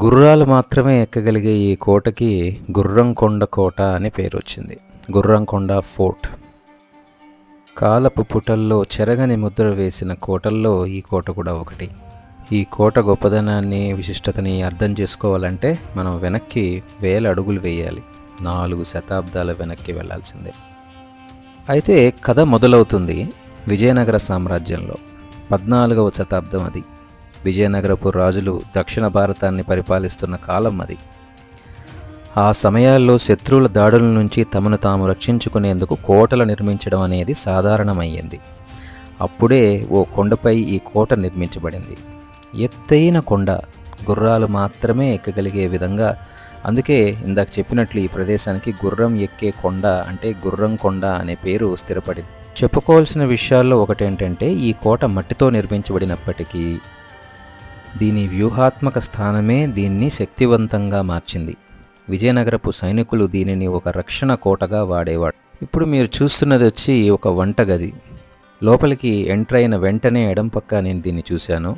గుర్రాలు మాత్రమే ఎక్కగలిగే ఈ కోటకి గుర్రంకొండ కోట అనే పేరు వచ్చింది. గుర్రంకొండ ఫోర్ట్. కాలపు పుటల్లో చెరగని ముద్ర వేసిన కోటల్లో ఈ కోట కూడా ఒకటి. ఈ కోట గొప్పదనాన్ని, విశిష్టతని అర్థం చేసుకోవాలంటే మనం వెనక్కి 1000 అడుగులు వేయాలి. 4 శతాబ్దాల వెనక్కి వెళ్లాల్సిందే. అయితే కథ మొదలవుతుంది విజయనగర సామ్రాజ్యంలో. 14వ శతాబ్దం అది. విజయనగరపు రాజులు దక్షిణ భారతాన్ని పరిపాలిస్తున్న కాలం అది. ఆ సమయాల్లో శత్రువుల దాడుల నుంచి తమను తాము రక్షించుకునేందుకు కోటలు నిర్మించడం అనేది సాధారణమయ్యింది. అప్పుడే ఓ కొండపై ఈ కోట నిర్మించబడింది. ఎత్తైన కొండ, గుర్రాలు మాత్రమే ఎక్కగలిగే విధంగా. అందుకే ఇందాక చెప్పినట్లు ఈ ప్రదేశానికి గుర్రం ఎక్కే కొండ అంటే గుర్రంకొండ అనే పేరు స్థిరపడింది. చెప్పుకోవాల్సిన విషయాల్లో ఒకటేంటంటే, ఈ కోట మట్టితో నిర్మించబడినప్పటికీ దీని వ్యూహాత్మక స్థానమే దీన్ని శక్తివంతంగా మార్చింది. విజయనగరపు సైనికులు దీనిని ఒక రక్షణ కోటగా వాడేవాడు. ఇప్పుడు మీరు చూస్తున్నది వచ్చి ఒక వంటగది. లోపలికి ఎంటర్ అయిన వెంటనే ఎడం పక్క నేను దీన్ని చూశాను.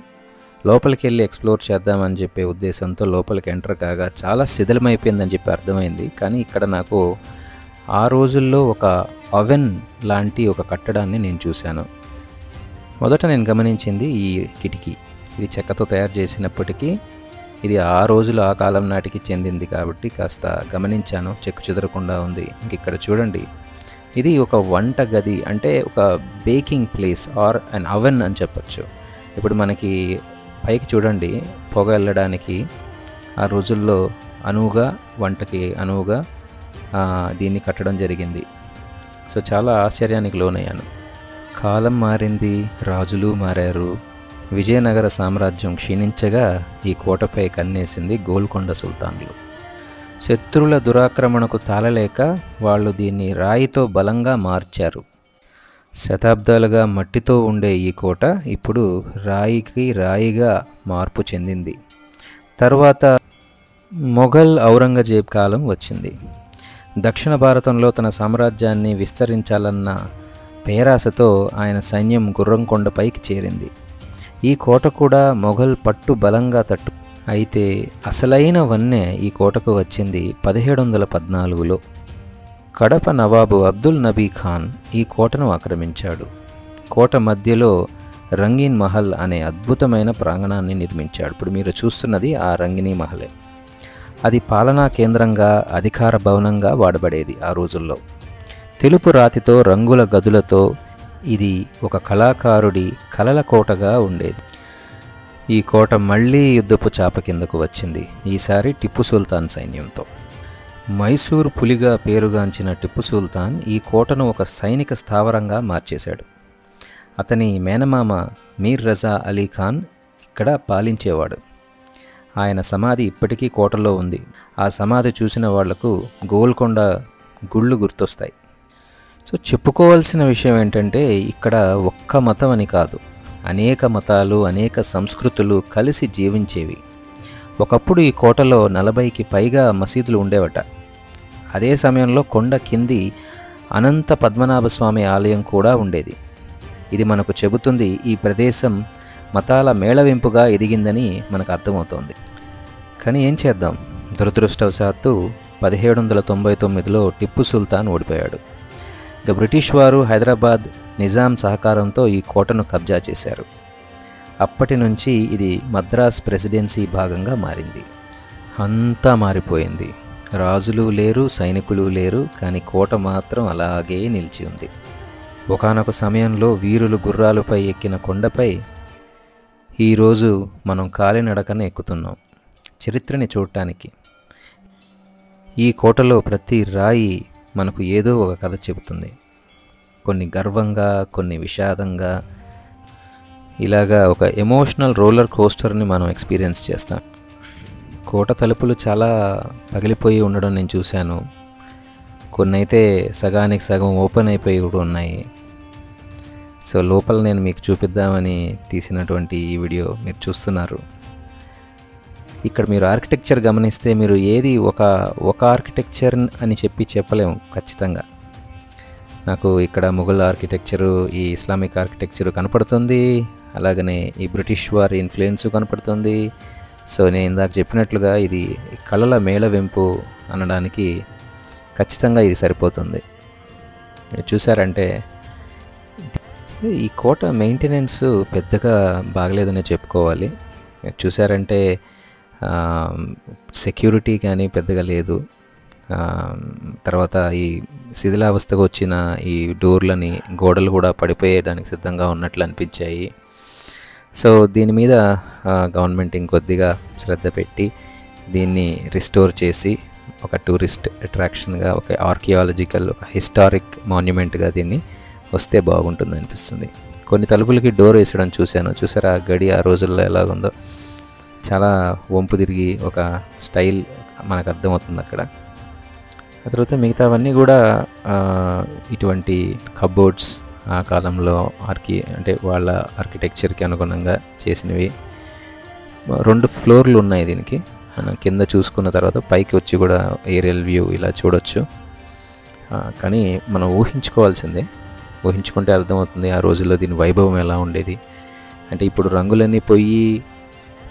లోపలికి వెళ్ళి ఎక్స్ప్లోర్ చేద్దామని చెప్పే ఉద్దేశంతో లోపలికి ఎంటర్ కాగా చాలా శిథిలమైపోయిందని చెప్పి అర్థమైంది. కానీ ఇక్కడ నాకు ఆ రోజుల్లో ఒక అవెన్ లాంటి ఒక కట్టడాన్ని నేను చూశాను. మొదట నేను గమనించింది ఈ కిటికీ. ఇది చెక్కతో తయారు చేసినప్పటికీ ఇది ఆ రోజులు ఆ కాలం నాటికి చెందింది కాబట్టి కాస్త గమనించాను. చెక్కు చెదరకుండా ఉంది. ఇంక ఇక్కడ చూడండి, ఇది ఒక వంట గది, అంటే ఒక baking place or an oven అని చెప్పచ్చు. ఇప్పుడు మనకి పైకి చూడండి, పొగ వెళ్ళడానికి ఆ రోజుల్లో అనువుగా, వంటకి అనువుగా దీన్ని కట్టడం జరిగింది. సో చాలా ఆశ్చర్యానికి లోనయ్యాను. కాలం మారింది, రాజులు మారారు. విజయనగర సామ్రాజ్యం క్షీణించగా ఈ కోటపై కన్నేసింది గోల్కొండ సుల్తాన్లు. శత్రువుల దురాక్రమణకు తాళలేక వాళ్ళు దీన్ని రాయితో బలంగా మార్చారు. శతాబ్దాలుగా మట్టితో ఉండే ఈ కోట ఇప్పుడు రాయికి రాయిగా మార్పు చెందింది. తర్వాత మొఘల్ ఔరంగజేబ్ కాలం వచ్చింది. దక్షిణ భారతంలో తన సామ్రాజ్యాన్ని విస్తరించాలన్న పేరాసతో ఆయన సైన్యం గుర్రంకొండపైకి చేరింది. ఈ కోట కూడా మొఘల్ పట్టు బలంగా తట్టు. అయితే అసలైన వన్నె ఈ కోటకు వచ్చింది 1714లో. కడప నవాబు అబ్దుల్ నబీ ఖాన్ ఈ కోటను ఆక్రమించాడు. కోట మధ్యలో రంగీన్ మహల్ అనే అద్భుతమైన ప్రాంగణాన్ని నిర్మించాడు. ఇప్పుడు మీరు చూస్తున్నది ఆ రంగినీ మహలే. అది పాలనా కేంద్రంగా, అధికార భవనంగా వాడబడేది ఆ రోజుల్లో. తెలుపు రాతితో, రంగుల గదులతో ఇది ఒక కళాకారుడి కలల కోటగా ఉండేది. ఈ కోట మళ్ళీ యుద్ధపు చాప కిందకు వచ్చింది, ఈసారి టిప్పు సుల్తాన్ సైన్యంతో. మైసూర్ పులిగా పేరుగాంచిన టిప్పు సుల్తాన్ ఈ కోటను ఒక సైనిక స్థావరంగా మార్చేశాడు. అతని మేనమామ మీర్ రజా అలీ ఖాన్ ఇక్కడ పాలించేవాడు. ఆయన సమాధి ఇప్పటికీ కోటలో ఉంది. ఆ సమాధి చూసిన వాళ్లకు గోల్కొండ గుళ్ళు గుర్తొస్తాయి. సో చెప్పుకోవాల్సిన విషయం ఏంటంటే, ఇక్కడ ఒక్క మతం అని కాదు, అనేక మతాలు, అనేక సంస్కృతులు కలిసి జీవించేవి. ఒకప్పుడు ఈ కోటలో 40కి పైగా మసీదులు ఉండేవట. అదే సమయంలో కొండ కింది అనంత పద్మనాభస్వామి ఆలయం కూడా ఉండేది. ఇది మనకు చెబుతుంది ఈ ప్రదేశం మతాల మేళవింపుగా ఎదిగిందని మనకు అర్థమవుతోంది. కానీ ఏం చేద్దాం, దురదృష్టవశాత్తు 1799లో టిప్పు సుల్తాన్ ఓడిపోయాడు. ఇక బ్రిటిష్ వారు హైదరాబాద్ నిజాం సహకారంతో ఈ కోటను కబ్జా చేశారు. అప్పటి నుంచి ఇది మద్రాస్ ప్రెసిడెన్సీ భాగంగా మారింది. అంతా మారిపోయింది. రాజులు లేరు, సైనికులు లేరు, కానీ కోట మాత్రం అలాగే నిలిచి ఉంది. ఒకానొక సమయంలో వీరులు గుర్రాలపై ఎక్కిన కొండపై ఈరోజు మనం కాలినడకన ఎక్కుతున్నాం చరిత్రని చూడటానికి. ఈ కోటలో ప్రతి రాయి మనకు ఏదో ఒక కథ చెబుతుంది. కొన్ని గర్వంగా, కొన్ని విషాదంగా, ఇలాగా ఒక ఎమోషనల్ రోలర్ కోస్టర్ని మనం ఎక్స్పీరియన్స్ చేస్తాం. కోట తలుపులు చాలా పగిలిపోయి ఉండడం నేను చూశాను. కొన్ని అయితే సగానికి సగం ఓపెన్ అయిపోయి కూడా ఉన్నాయి. సో లోపల నేను మీకు చూపిద్దామని తీసినటువంటి ఈ వీడియో మీరు చూస్తున్నారు. ఇక్కడ మీరు ఆర్కిటెక్చర్ గమనిస్తే మీరు ఏది ఒక ఆర్కిటెక్చర్ అని చెప్పలేము ఖచ్చితంగా. నాకు ఇక్కడ మొఘల్ ఆర్కిటెక్చరు, ఈ ఇస్లామిక్ ఆర్కిటెక్చరు కనపడుతుంది. అలాగనే ఈ బ్రిటిష్ వారి ఇన్ఫ్లుయెన్స్ కనపడుతుంది. సో నేను ఇందాక చెప్పినట్లుగా ఇది కళల మేళవింపు అనడానికి ఖచ్చితంగా ఇది సరిపోతుంది. మీరు చూసారంటే ఈ కోట మెయింటెనెన్స్ పెద్దగా బాగలేదనే చెప్పుకోవాలి. చూసారంటే సెక్యూరిటీ కానీ పెద్దగా లేదు. తర్వాత ఈ శిథిలావస్థకు వచ్చిన ఈ డోర్లని గోడలు కూడా పడిపోయేదానికి సిద్ధంగా ఉన్నట్లు అనిపించాయి. సో దీని మీద గవర్నమెంట్ ఇంకొద్దిగా శ్రద్ధ పెట్టి దీన్ని రిస్టోర్ చేసి ఒక టూరిస్ట్ అట్రాక్షన్గా, ఒక ఆర్కియాలజికల్, ఒక హిస్టారిక్ మాన్యుమెంట్గా దీన్ని వస్తే బాగుంటుంది అనిపిస్తుంది. కొన్ని తలుపులకి డోర్ వేసడం చూసారా గడి ఆ రోజుల్లో ఎలాగుందో, చాలా వంపు తిరిగి ఒక స్టైల్ మనకు అర్థమవుతుంది అక్కడ. ఆ తర్వాత మిగతావన్నీ కూడా ఇటువంటి కబోర్డ్స్ ఆ కాలంలో అంటే వాళ్ళ ఆర్కిటెక్చర్కి అనుగుణంగా చేసినవి. 2 ఫ్లోర్లు ఉన్నాయి దీనికి. మనం కింద చూసుకున్న తర్వాత పైకి వచ్చి కూడా ఏరియల్ వ్యూ ఇలా చూడొచ్చు. కానీ మనం ఊహించుకోవాల్సిందే, ఊహించుకుంటే అర్థమవుతుంది ఆ రోజుల్లో దీని వైభవం ఎలా ఉండేది. అంటే ఇప్పుడు రంగులన్నీ పోయి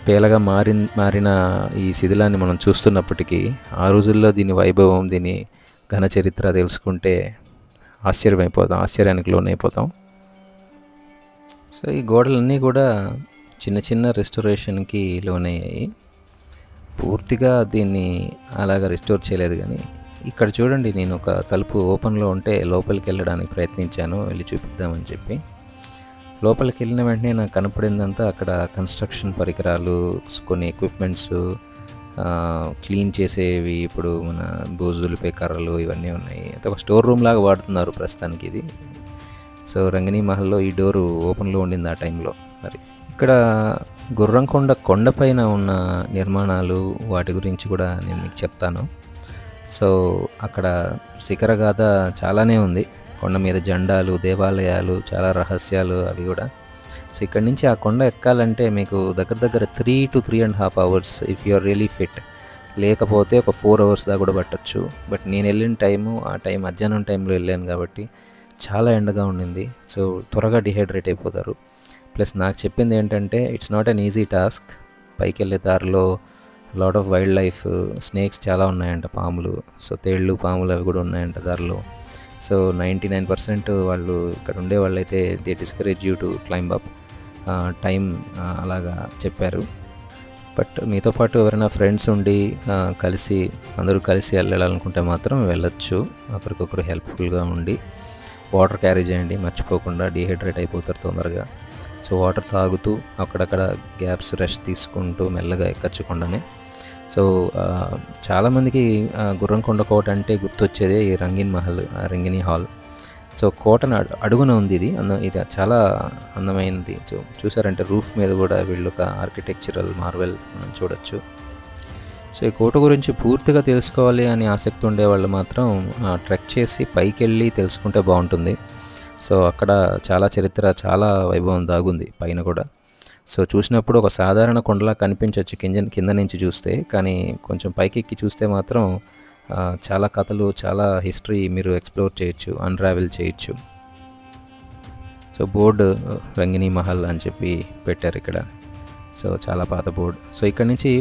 పేలగా మారిన ఈ శిథిలాన్ని మనం చూస్తున్నప్పటికీ ఆ రోజుల్లో దీని వైభవం, దీని ఘన చరిత్ర తెలుసుకుంటే ఆశ్చర్యానికి లోనైపోతాం. సో ఈ గోడలన్నీ కూడా చిన్న చిన్న రెస్టోరేషన్కి లోనయ్యాయి. పూర్తిగా దీన్ని అలాగా రిస్టోర్ చేయలేదు. కానీ ఇక్కడ చూడండి, నేను ఒక తలుపు ఓపెన్లో ఉంటే లోపలికి వెళ్ళడానికి ప్రయత్నించాను, వెళ్ళి చూపిద్దామని చెప్పి. లోపలికి వెళ్ళిన వెంటనే నాకు కనపడిందంతా అక్కడ కన్స్ట్రక్షన్ పరికరాలు, కొన్ని ఎక్విప్మెంట్స్, క్లీన్ చేసేవి, ఇప్పుడు మన బోజులిపే కర్రలు ఇవన్నీ ఉన్నాయి. అయితే ఒక స్టోర్ రూమ్ లాగా వాడుతున్నారు ప్రస్తుతానికి ఇది. సో రంగినీ మహల్లో ఈ డోరు ఓపెన్లో ఉండింది ఆ టైంలో. మరి ఇక్కడ గుర్రంకొండ కొండపైన ఉన్న నిర్మాణాలు, వాటి గురించి కూడా నేను మీకు చెప్తాను. సో అక్కడ శిఖరగాథ చాలానే ఉంది. కొండ మీద జెండాలు, దేవాలయాలు, చాలా రహస్యాలు అవి కూడా. సో ఇక్కడి నుంచి ఆ కొండ ఎక్కాలంటే మీకు దగ్గర 3 to 3.5 hours if you are really fit. లేకపోతే ఒక 4 hours దాకా కూడా పట్టచ్చు. బట్ నేను వెళ్ళిన టైం మధ్యాహ్నం టైంలో వెళ్ళాను కాబట్టి చాలా ఎండగా ఉండింది. సో త్వరగా డిహైడ్రేట్ అయిపోతారు. ప్లస్ నాకు చెప్పింది ఏంటంటే it's not an easy task. పైకి వెళ్ళే దారిలో lot of wild life, snakes చాలా ఉన్నాయంట, పాములు. సో తేళ్ళు, పాములు అవి కూడా ఉన్నాయంట దారిలో. సో 99% వాళ్ళు ఇక్కడ ఉండే వాళ్ళైతే they discourage you to climb up. Time అలాగా చెప్పారు. బట్ మీతో పాటు ఎవరైనా ఫ్రెండ్స్ ఉండి అందరూ కలిసి వెళ్ళాలనుకుంటే మాత్రం వెళ్ళొచ్చు. ఒకరికొకరు హెల్ప్ఫుల్గా ఉండి వాటర్ క్యారీ చేయండి, మర్చిపోకుండా. డిహైడ్రేట్ అయిపోతారు తొందరగా. సో వాటర్ తాగుతూ అక్కడక్కడ గ్యాప్స్ రెస్ట్ తీసుకుంటూ మెల్లగా ఎక్కచ్చుకుండానే. సో చాలామందికి గుర్రంకొండ కోట అంటే గుర్తొచ్చేదే ఈ రంగినీ హాల్. సో కోటను అడుగున ఉంది ఇది. ఇది చాలా అందమైనది. సో చూసారంటే రూఫ్ మీద కూడా వీళ్ళు ఒక ఆర్కిటెక్చరల్ మార్వెల్ మనం చూడొచ్చు. సో ఈ కోట గురించి పూర్తిగా తెలుసుకోవాలి అని ఆసక్తి ఉండేవాళ్ళు మాత్రం ట్రెక్ చేసి పైకి వెళ్ళి తెలుసుకుంటే బాగుంటుంది. సో అక్కడ చాలా చరిత్ర, చాలా వైభవం దాగుంది పైన కూడా. సో చూసినప్పుడు ఒక సాధారణ కొండలా కనిపించవచ్చు కింద నుంచి చూస్తే. కానీ కొంచెం పైకి ఎక్కి చూస్తే మాత్రం చాలా కథలు, చాలా హిస్టరీ మీరు ఎక్స్ప్లోర్ చేయొచ్చు, అన్రావెల్ చేయొచ్చు. సో బోర్డు రంగినీ మహల్ అని చెప్పి పెట్టారు ఇక్కడ. సో చాలా పాత బోర్డు. సో ఇక్కడ నుంచి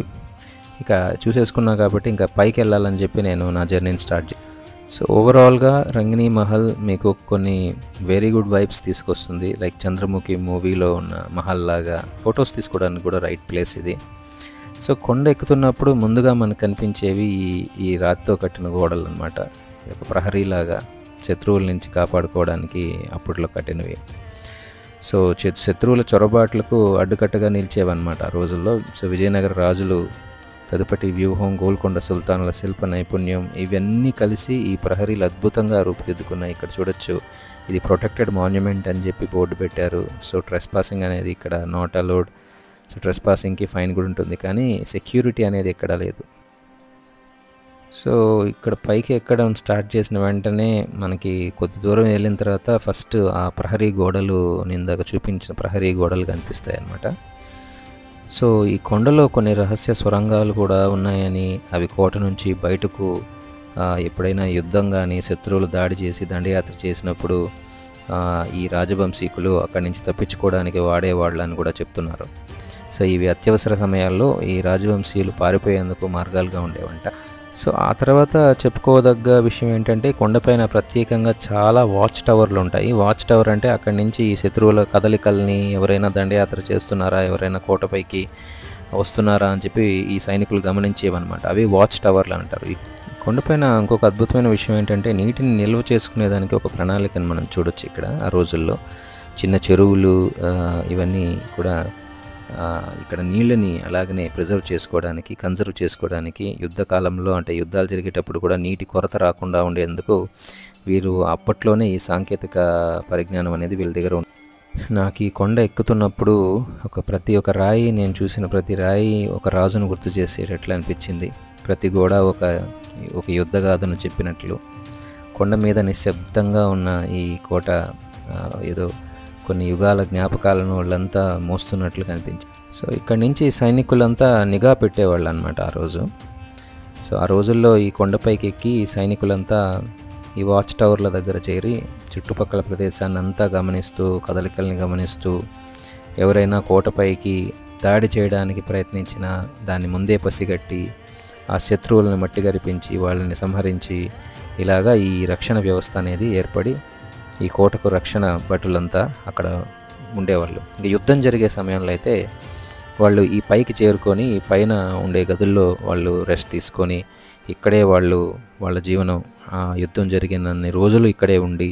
ఇక చూసేసుకున్నా కాబట్టి ఇంకా పైకి వెళ్ళాలని చెప్పి నేను నా జర్నీని స్టార్ట్ చేశాను. సో ఓవరాల్గా రంగినీ మహల్ మీకు కొన్ని వెరీ గుడ్ వైబ్స్ తీసుకొస్తుంది. లైక్ చంద్రముఖి మూవీలో ఉన్న మహల్ లాగా ఫొటోస్ తీసుకోవడానికి కూడా రైట్ ప్లేస్ ఇది. సో కొండ ఎక్కుతున్నప్పుడు ముందుగా మనకు కనిపించేవి ఈ రాతితో కట్టిన గోడలు అనమాట. ఒక ప్రహరీలాగా శత్రువుల నుంచి కాపాడుకోవడానికి అప్పట్లో కట్టినవి. సో శత్రువుల చొరబాట్లకు అడ్డుకట్టగా నిలిచేవన్నమాట ఆ రోజుల్లో. సో విజయనగర రాజులు, తదుపరి వ్యూహం, గోల్కొండ సుల్తానుల శిల్ప నైపుణ్యం, ఇవన్నీ కలిసి ఈ ప్రహరీలు అద్భుతంగా రూపుదిద్దుకున్నాయి. ఇక్కడ చూడొచ్చు, ఇది ప్రొటెక్టెడ్ మాన్యుమెంట్ అని చెప్పి బోర్డు పెట్టారు. సో ట్రెస్ పాసింగ్ అనేది ఇక్కడ నాట్ అలౌడ్. సో ట్రెస్ పాసింగ్కి ఫైన్ కూడా ఉంటుంది, కానీ సెక్యూరిటీ అనేది ఎక్కడ లేదు. సో ఇక్కడ పైకి ఎక్కడం స్టార్ట్ చేసిన వెంటనే మనకి కొద్ది దూరం వెళ్ళిన తర్వాత ఫస్ట్ ఆ ప్రహరీ గోడలు, నిందాక చూపించిన ప్రహరీ గోడలు కనిపిస్తాయి అన్నమాట. సో ఈ కొండలో కొన్ని రహస్య సొరంగాలు కూడా ఉన్నాయని, అవి కోట నుంచి బయటకు ఎప్పుడైనా యుద్ధం కానీ, శత్రువులు దాడి చేసి దండయాత్ర చేసినప్పుడు ఈ రాజవంశీకులు అక్కడి నుంచి తప్పించుకోవడానికి వాడేవాళ్ళు అని కూడా చెప్తున్నారు. సో ఇవి అత్యవసర సమయాల్లో ఈ రాజవంశీయులు పారిపోయేందుకు మార్గాలుగా ఉండేవంట. సో ఆ తర్వాత చెప్పుకోదగ్గ విషయం ఏంటంటే కొండపైన ప్రత్యేకంగా చాలా వాచ్ టవర్లు ఉంటాయి. వాచ్ టవర్ అంటే అక్కడి నుంచి ఈ శత్రువుల కదలికల్ని, ఎవరైనా దండయాత్ర చేస్తున్నారా, ఎవరైనా కోటపైకి వస్తున్నారా అని చెప్పి ఈ సైనికులు గమనించేవన్నమాట. అవి వాచ్ టవర్లు అంటారు. ఈ కొండపైన ఇంకొక అద్భుతమైన విషయం ఏంటంటే నీటిని నిల్వ చేసుకునేదానికి ఒక ప్రణాళికను మనం చూడొచ్చు ఇక్కడ. ఆ రోజుల్లో చిన్న చెరువులు ఇవన్నీ కూడా ఇక్కడ నీళ్ళని అలాగనే ప్రిజర్వ్ చేసుకోవడానికి, కన్జర్వ్ చేసుకోవడానికి యుద్ధకాలంలో అంటే యుద్ధాలు జరిగేటప్పుడు కూడా నీటి కొరత రాకుండా ఉండేందుకు వీరు అప్పట్లోనే ఈ సాంకేతిక పరిజ్ఞానం అనేది వీళ్ళ దగ్గర ఉంది. నాకు ఈ కొండ ఎక్కుతున్నప్పుడు ప్రతి ఒక్క రాయి, నేను చూసిన ప్రతి రాయి ఒక రాజును గుర్తు చేసేటట్లు అనిపించింది. ప్రతి గోడ ఒక యుద్ధగాథను చెప్పినట్లు. కొండ మీద నిశ్శబ్దంగా ఉన్న ఈ కోట ఏదో కొన్ని యుగాల జ్ఞాపకాలను వాళ్ళంతా మోస్తున్నట్లు కనిపించింది. సో ఇక్కడి నుంచి సైనికులంతా నిఘా పెట్టేవాళ్ళు అనమాట ఆ రోజు. సో ఆ రోజుల్లో ఈ కొండపైకి ఎక్కి సైనికులంతా ఈ వాచ్ టవర్ల దగ్గర చేరి చుట్టుపక్కల ప్రదేశాన్ని అంతా గమనిస్తూ, కదలికల్ని గమనిస్తూ, ఎవరైనా కోటపైకి దాడి చేయడానికి ప్రయత్నించినా దాన్ని ముందే పసిగట్టి ఆ శత్రువులను మట్టిగరిపించి వాళ్ళని సంహరించి ఇలాగా ఈ రక్షణ వ్యవస్థ అనేది ఏర్పడి ఈ కోటకు రక్షణ భటులంతా అక్కడ ఉండేవాళ్ళు. ఇంకా యుద్ధం జరిగే సమయంలో అయితే వాళ్ళు ఈ పైకి చేరుకొని ఈ పైన ఉండే గదుల్లో వాళ్ళు రెస్ట్ తీసుకొని ఇక్కడే వాళ్ళ జీవనం యుద్ధం జరిగినన్ని రోజులు ఇక్కడే ఉండి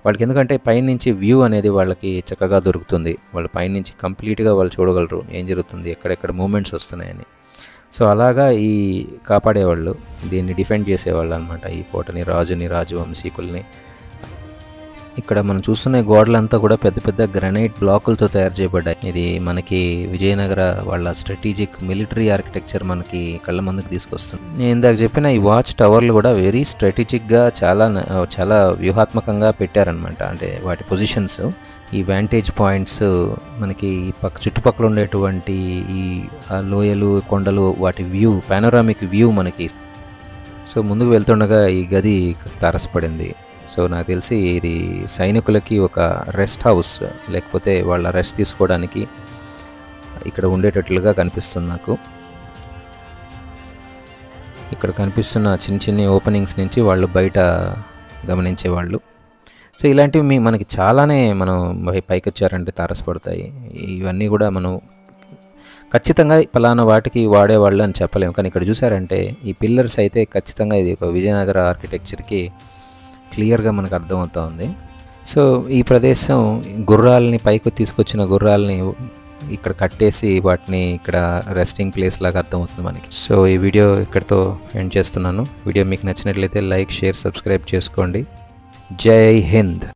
వాళ్ళకి, ఎందుకంటే పైనుంచి వ్యూ అనేది వాళ్ళకి చక్కగా దొరుకుతుంది. వాళ్ళు పైనుంచి కంప్లీట్గా వాళ్ళు చూడగలరు ఏం జరుగుతుంది, ఎక్కడెక్కడ మూమెంట్స్ వస్తున్నాయని. సో అలాగా ఈ కాపాడేవాళ్ళు, దీన్ని డిఫెండ్ చేసేవాళ్ళు అనమాట ఈ కోటని, రాజవంశీకుల్ని. ఇక్కడ మనం చూస్తున్న గోడలంతా కూడా పెద్ద పెద్ద గ్రానైట్ బ్లాకులతో తయారు చేయబడ్డాయి. ఇది మనకి విజయనగర వాళ్ళ స్ట్రాటజిక్ మిలిటరీ ఆర్కిటెక్చర్ మనకి కళ్ళ ముందుకు తీసుకొస్తుంది. నేను ఇందాక చెప్పిన ఈ వాచ్ టవర్లు కూడా వెరీ స్ట్రాటజిక్గా చాలా వ్యూహాత్మకంగా పెట్టారనమాట. అంటే వాటి పొజిషన్స్, ఈ వ్యాంటేజ్ పాయింట్స్ మనకి చుట్టుపక్కల ఉండేటువంటి ఈ లోయలు, కొండలు, వాటి వ్యూ, పానోరామిక్ వ్యూ మనకి. సో ముందుకు వెళ్తుండగా ఈ గది తారసపడింది. సో నాకు తెలిసి ఇది సైనికులకి ఒక రెస్ట్ హౌస్, లేకపోతే వాళ్ళ రెస్ట్ తీసుకోవడానికి ఇక్కడ ఉండేటట్లుగా కనిపిస్తుంది నాకు. ఇక్కడ కనిపిస్తున్న చిన్న ఓపెనింగ్స్ నుంచి వాళ్ళు బయట గమనించేవాళ్ళు. సో ఇలాంటివి మనకి చాలానే మనం పైకి వచ్చారంటే తారసపడతాయి. ఇవన్నీ కూడా మనం ఖచ్చితంగా పలానా వాటికి వాడేవాళ్ళు అని చెప్పలేము. కానీ ఇక్కడ చూసారంటే ఈ పిల్లర్స్ అయితే ఖచ్చితంగా ఇది ఒక విజయనగర ఆర్కిటెక్చర్కి క్లియర్గా మనకు అర్థమవుతూ ఉంది. సో ఈ ప్రదేశం గుర్రాలని, పైకి తీసుకొచ్చిన గుర్రాలని ఇక్కడ కట్టేసి వాటిని ఇక్కడ రెస్టింగ్ ప్లేస్ లాగా అర్థమవుతుంది మనకి. సో ఈ వీడియో ఇక్కడితో ఎండ్ చేస్తున్నాను. వీడియో మీకు నచ్చినట్లయితే లైక్, షేర్, సబ్స్క్రైబ్ చేసుకోండి. జై హింద్.